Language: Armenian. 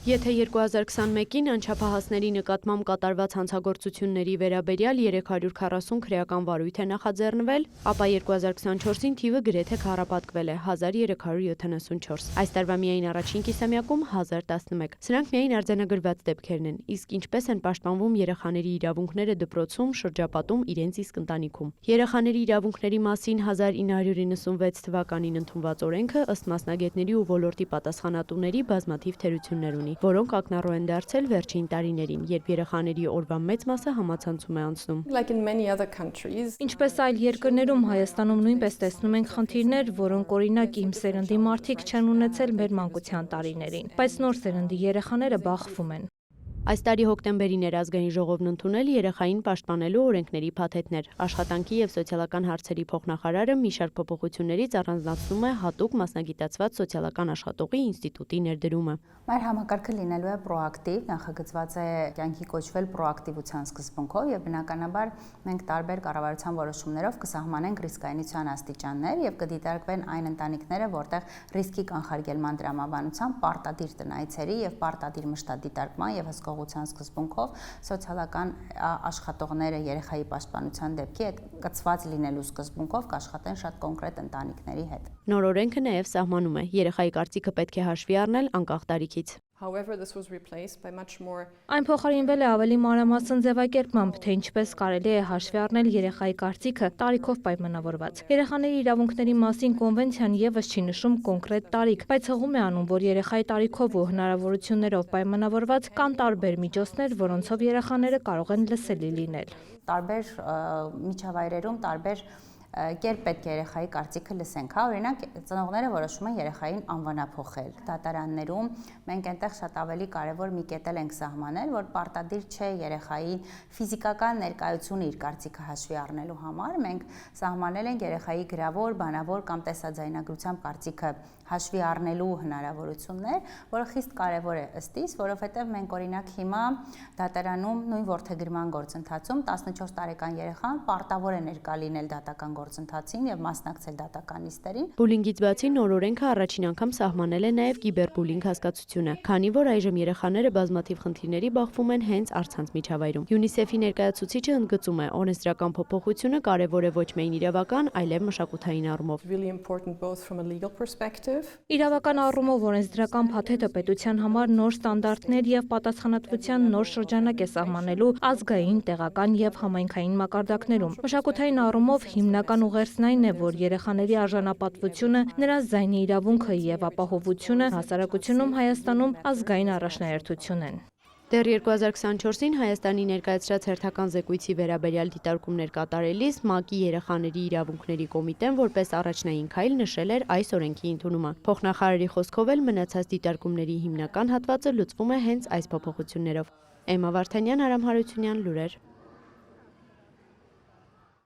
Եթե 2021-ին անչափահասների նկատմամբ կատարված հանցագործությունների վերաբերյալ 340 քրեական վարույթ է նախաձեռնվել, ապա 2024-ին թիվը գրեթե քառապատկվել է 1374։ Այս տարվա միայն առաջին կիսամյակում 1011։ Սրանք միայն արձանագրված դեպքերն են, իսկ ինչպես են պաշտպանվում երեխաների իրավունքները դպրոցում, շրջապատում, իրենց իսկ ընտանիքում։ Երեխաների իրավունքների մասին 1996 թվականին ընդունված օրենքը ըստ մասնագետների ու ոլորտի պատասխանատուների բազմաթիվ թերություններ ունի, որոնք ակնառու են դարձել վերջին տարիներին, երբ երեխաների օրվա մեծ մասը համացանցում է անցնում։ Ինչպես այլ երկրներում, Հայաստանում նույնպես տեսնում ենք խնդիրներ, որոնք օրինակ իմ սերնդի մարդիկ չեն ունեցել մեր մանկության տարիներին, բայց նոր սերնդի երեխաները բախվում են։ Այս տարի հոկտեմբերին էր ազգային ժողովն ընդունել երեխային պաշտպանելու օրենքների փաթեթներ։ Աշխատանքի եւ սոցիալական հարցերի փոխնախարարը մի շարք փոփոխություններից առանձնացնում է հատուկ մասնագիտացված սոցիալական աշխատողի ինստիտուտի ներդրումը։ Մեր համակարգը լինելու է պրոակտիվ, նախագծված է կյանքի կոչվել պրոակտիվության սկզբունքով եւ բնականաբար մենք տարբեր կառավարության որոշումներով կսահմանենք ռիսկայնության աստիճաններ եւ կդիտարկվեն այն ընտանիքները, որտեղ ռիսկի կանխարգելման դրամաբանությամբ պարտադիր տնայցերի եւ պարտադիր մշտադիտարկման եւ հսկողության սկզբունքով սոցիալական աշխատողները երեխայի պաշտպանության դեպքի հետ կցված լինելու սկզբունքով կաշխատեն շատ կոնկրետ ընտանիքների հետ։ Նոր օրենքը նաև սահմանում է երեխայի կարծիքը պետք է հաշվի առնել անկախ տարիքից։ Այն փոխարինվել է ավելի մանրամասն ձևակերպմամբ, թե ինչպես կարելի է հաշվի առնել երեխայի կարծիքը տարիքով պայմանավորված։ Երեխաների իրավունքների մասին կոնվենցիան եւս չի նշում կոնկրետ տարիք, բայց հղում է անում, որ երեխայի տարիքով ու հնարավորություններով պայմանավորված կան տարբեր միջոցներ, որոնցով երեխաները կարող են լսելի լինել։ Տարբեր միջավայրերում տարբեր կերպ պետք է երեխայի կարծիքը լսենք, հա, օրինակ ծնողները որոշում են երեխային անվանափոխել։ Դատարաններում մենք այնտեղ շատ ավելի կարևոր մի կետ ենք սահմանել, որ պարտադիր չէ երեխայի ֆիզիկական ներկայությունը իր կարծիքը հաշվի առնելու համար, մենք սահմանել ենք երեխայի գրավոր, բանավոր կամ տեսաձայնագրությամբ կարծիքը հաշվի առնելու հնարավորություններ, որը խիստ կարևոր է ըստ իս, որովհետև մենք օրինակ հիմա դատարանում նույն որդեգրման գործընթացում 14 տարեկան երեխան պարտավոր է ներկա լինել դատական գործընթացին եւ մասնակցել դատական նիստերին։ Բուլինգից բացի նոր օրենքը առաջին անգամ սահմանել է նաեւ կիբերբուլինգ հասկացությունը, քանի որ այժմ երեխաները բազմաթիվ խնդիրների բախվում են հենց առցանց միջավայրում։ UNICEF-ի ներկայացուցիչը ընդգծում է, օրենսդրական փոփոխությունը կարևոր է ոչ միայն իրավական, այլև մշակութային առումով։ Իրավական առումով օրենսդրական փաթեթը պետության համար նոր ստանդարտներ եւ պատասխանատվության նոր շրջանակ է սահմանելու ազգային, տեղական եւ համայնքային մակարդակներում։ Մշակութային առումով հիմնական ուղերձն այն է, որ երեխաների արժանապատվությունը, նրանց զայնի իրավունքը եւ ապահովությունը հասարակությունում Հայաստանում ազգային առաջնահերթություն են։ Դեռ 2024-ին Հայաստանի ներկայացրած հերթական զեկույցի վերաբերյալ դիտարկումներ կատարելիս ՄԱԿ-ի երեխաների իրավունքների կոմիտեն որպես առաջնային քայլ նշել էր այս օրենքի ընդունումը։ Փոխնախարարի խոսքով էլ մնացած դիտարկումների հիմնական հատվածը լուծվում է հենց այս փոփոխություններով։ Էմմա Վարդանյան, Արամ Հարությունյան, լուրեր։